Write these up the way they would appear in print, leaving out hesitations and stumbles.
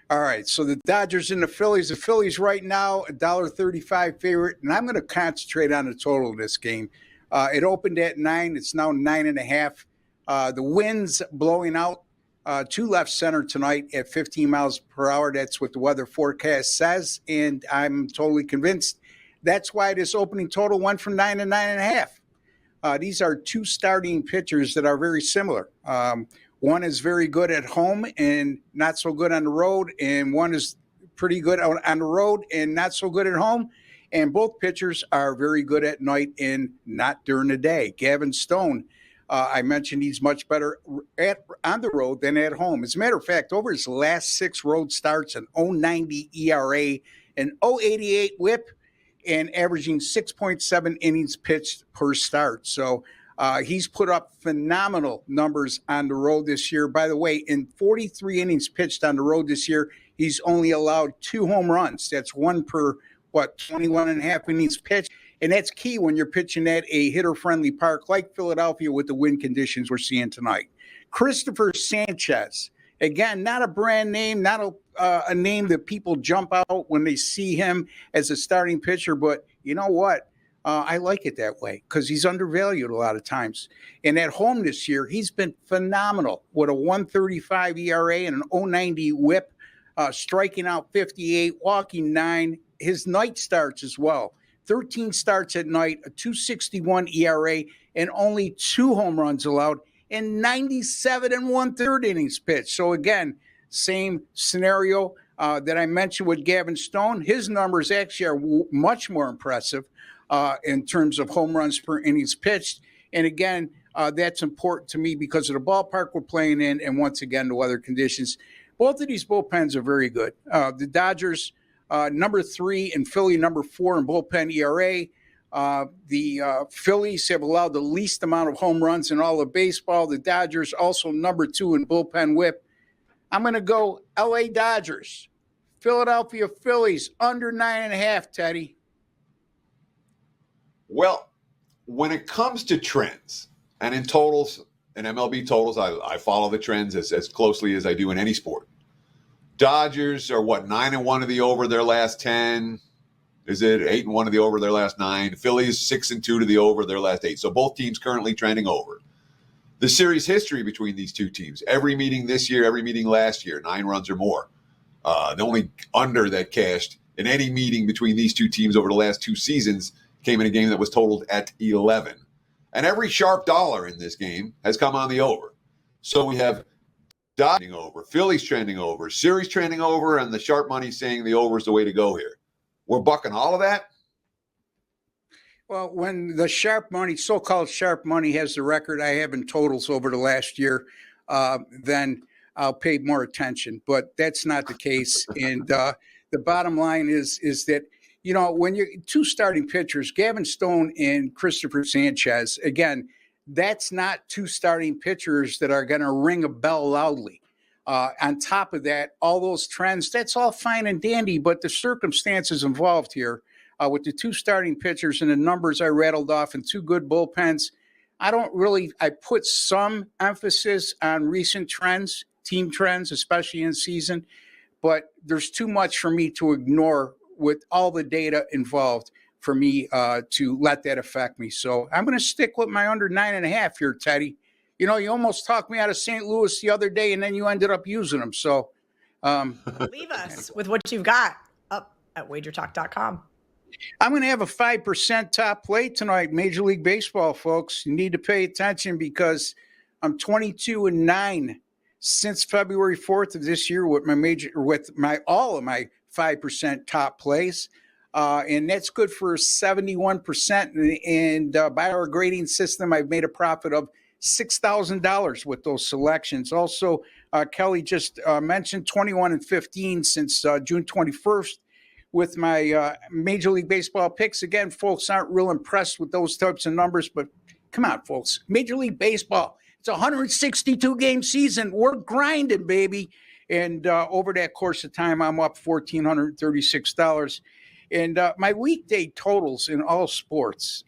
All right, so the Dodgers and the Phillies. The Phillies right now, $1.35 favorite, and I'm going to concentrate on the total of this game. It opened at 9. It's now 9.5. The wind's blowing out to left center tonight at 15 miles per hour. That's what the weather forecast says, and I'm totally convinced that's why this opening total went from 9 to 9.5. These are two starting pitchers that are very similar. One is very good at home and not so good on the road, and one is pretty good on the road and not so good at home. And both pitchers are very good at night and not during the day. Gavin Stone, I mentioned he's much better on the road than at home. As a matter of fact, over his last 6 road starts, an 0.90 ERA, an 0.88 WHIP, and averaging 6.7 innings pitched per start. So he's put up phenomenal numbers on the road this year. By the way, in 43 innings pitched on the road this year, he's only allowed 2 home runs. That's one per, 21 and a half innings pitched. And that's key when you're pitching at a hitter-friendly park like Philadelphia with the wind conditions we're seeing tonight. Cristopher Sanchez, again, not a brand name, not a name that people jump out when they see him as a starting pitcher, but you know what? I like it that way because he's undervalued a lot of times. And at home this year, he's been phenomenal with a 1.35 ERA and an 0.90 WHIP, striking out 58, walking 9. His night starts as well. 13 starts at night, a 2.61 ERA, and only 2 home runs allowed, and 97 and 1/3 innings pitched. So again, same scenario that I mentioned with Gavin Stone. His numbers actually are much more impressive in terms of home runs per innings pitched. And again, that's important to me because of the ballpark we're playing in, and once again, the weather conditions. Both of these bullpens are very good. The Dodgers, number 3, and Philly, number 4 in bullpen ERA. The Phillies have allowed the least amount of home runs in all of baseball. The Dodgers also number 2 in bullpen whip. I'm going to go LA Dodgers, Philadelphia Phillies, under 9.5, Teddy. Well, when it comes to trends, and in totals, in MLB totals, I follow the trends as closely as I do in any sport. Dodgers are 9-1 to the over their last 10. Is it 8-1 to the over their last 9? Phillies 6-2 to the over their last 8. So both teams currently trending over. The series history between these two teams, every meeting this year, every meeting last year, 9 runs or more. The only under that cashed in any meeting between these two teams over the last 2 seasons came in a game that was totaled at 11. And every sharp dollar in this game has come on the over. So we have Dodgers trending over, Phillies trending over, series trending over, and the sharp money saying the over is the way to go here. We're bucking all of that? Well, when the sharp money, so-called sharp money, has the record I have in totals over the last year, then I'll pay more attention. But that's not the case. And the bottom line is that, you know, when you're 2 starting pitchers, Gavin Stone and Cristopher Sanchez, again, that's not 2 starting pitchers that are going to ring a bell loudly. On top of that, all those trends, that's all fine and dandy, but the circumstances involved here with the 2 starting pitchers and the numbers I rattled off and 2 good bullpens, I put some emphasis on recent trends, team trends, especially in season, but there's too much for me to ignore with all the data involved for me to let that affect me. So I'm going to stick with my under 9.5 here, Teddy. You know, you almost talked me out of St. Louis the other day, and then you ended up using them. So leave us with what you've got up at wagertalk.com. I'm going to have a 5% top play tonight, Major League Baseball, folks. You need to pay attention because I'm 22-9 since February 4th of this year with all of my 5% top plays. And that's good for 71%. And by our grading system, I've made a profit of $6,000 with those selections. Also, Kelly just mentioned 21-15 since June 21st with my Major League Baseball picks. Again, folks aren't real impressed with those types of numbers, but come on, folks. Major League Baseball, it's a 162-game season. We're grinding, baby. And over that course of time, I'm up $1,436. And my weekday totals in all sports,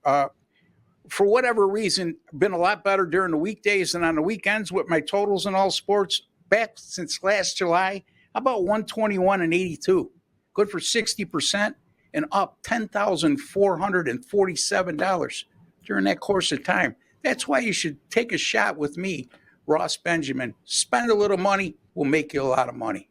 for whatever reason, been a lot better during the weekdays than on the weekends with my totals in all sports. Back since last July, How about 121 and 82? Good for 60% and up $10,447 during that course of time. That's why you should take a shot with me, Ross Benjamin. Spend a little money, we'll make you a lot of money.